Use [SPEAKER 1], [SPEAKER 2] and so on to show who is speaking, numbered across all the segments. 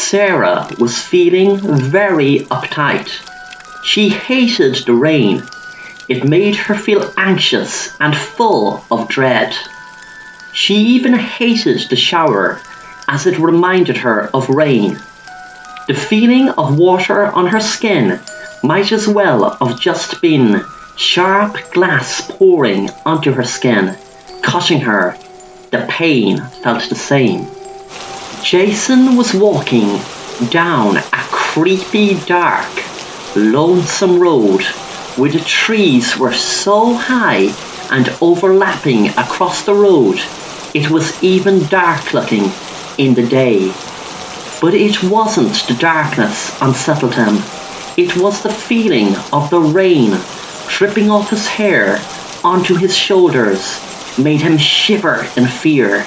[SPEAKER 1] Sarah was feeling very uptight. She hated the rain. It made her feel anxious and full of dread. She even hated the shower, as it reminded her of rain. The feeling of water on her skin might as well have just been sharp glass pouring onto her skin, cutting her. The pain felt the same. Jason was walking down a creepy, dark, lonesome road where the trees were so high and overlapping across the road it was even dark looking in the day. But it wasn't the darkness unsettled him. It was the feeling of the rain dripping off his hair onto his shoulders made him shiver in fear.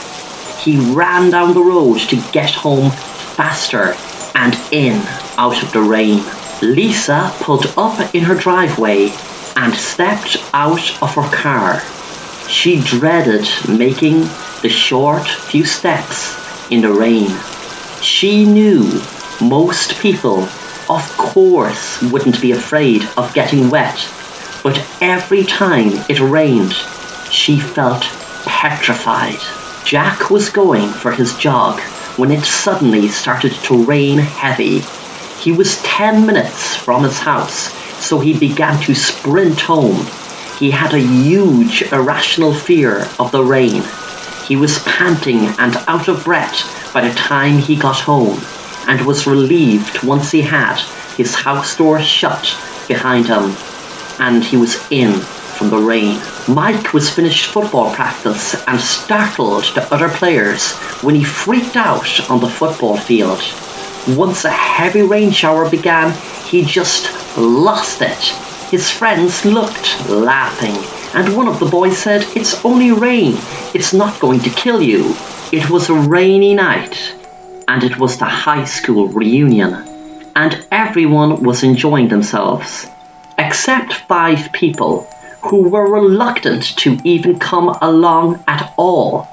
[SPEAKER 1] He ran down the road to get home faster and in out of the rain. Lisa pulled up in her driveway and stepped out of her car. She dreaded making the short few steps in the rain. She knew most people, of course, wouldn't be afraid of getting wet, but every time it rained, she felt petrified. Jack was going for his jog when it suddenly started to rain heavy. He was 10 minutes from his house, so he began to sprint home. He had a huge irrational fear of the rain. He was panting and out of breath by the time he got home, and was relieved once he had his house door shut behind him and he was in from the rain. Mike was finished football practice and startled the other players when he freaked out on the football field. Once a heavy rain shower began, he just lost it. His friends looked, laughing, and one of the boys said, "It's only rain. It's not going to kill you." It was a rainy night, and it was the high school reunion, and everyone was enjoying themselves, except 5 people who were reluctant to even come along at all.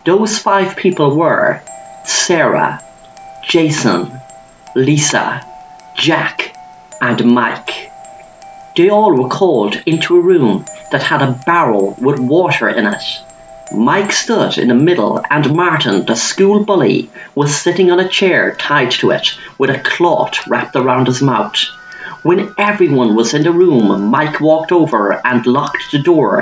[SPEAKER 1] Those 5 people were Sarah, Jason, Lisa, Jack, and Mike. They all were called into a room that had a barrel with water in it. Mike stood in the middle, and Martin, the school bully, was sitting on a chair tied to it with a cloth wrapped around his mouth. When everyone was in the room, Mike walked over and locked the door,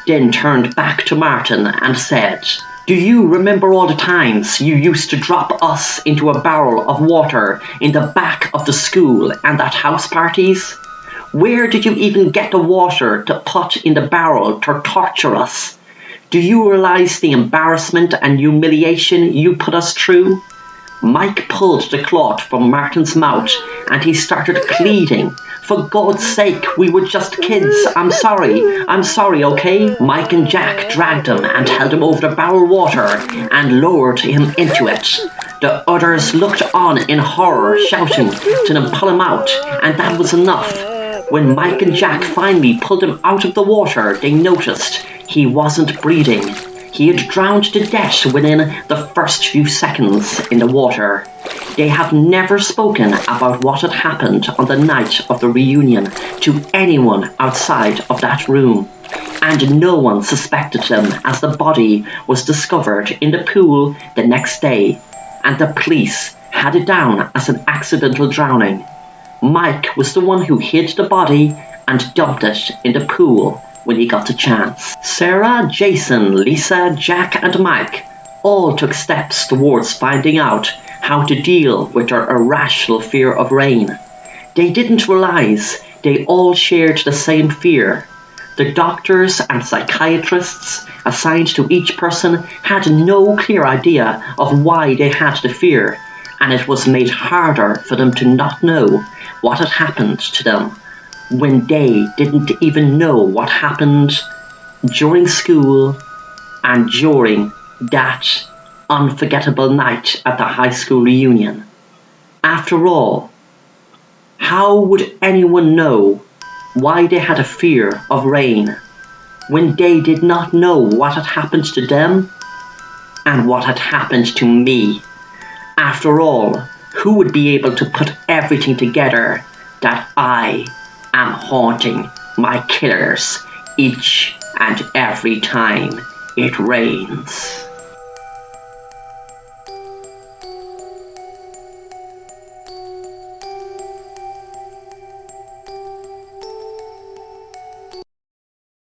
[SPEAKER 1] then turned back to Martin and said, "Do you remember all the times you used to drop us into a barrel of water in the back of the school and at house parties? Where did you even get the water to put in the barrel to torture us? Do you realize the embarrassment and humiliation you put us through?" Mike pulled the cloth from Martin's mouth and he started pleading. "For God's sake, we were just kids. I'm sorry, okay?" Mike and Jack dragged him and held him over the barrel water and lowered him into it. The others looked on in horror, shouting to them pull him out, and that was enough. When Mike and Jack finally pulled him out of the water, they noticed he wasn't breathing. He had drowned to death within the first few seconds in the water. They have never spoken about what had happened on the night of the reunion to anyone outside of that room, and no one suspected them as the body was discovered in the pool the next day, and the police had it down as an accidental drowning. Mike was the one who hid the body and dumped it in the pool when he got a chance. Sarah, Jason, Lisa, Jack, and Mike all took steps towards finding out how to deal with their irrational fear of rain. They didn't realize they all shared the same fear. The doctors and psychiatrists assigned to each person had no clear idea of why they had the fear, and it was made harder for them to not know what had happened to them when they didn't even know what happened during school and during that unforgettable night at the high school reunion. After all, how would anyone know why they had a fear of rain when they did not know what had happened to them and what had happened to me? After all, who would be able to put everything together that I am haunting my killers each and every time it rains.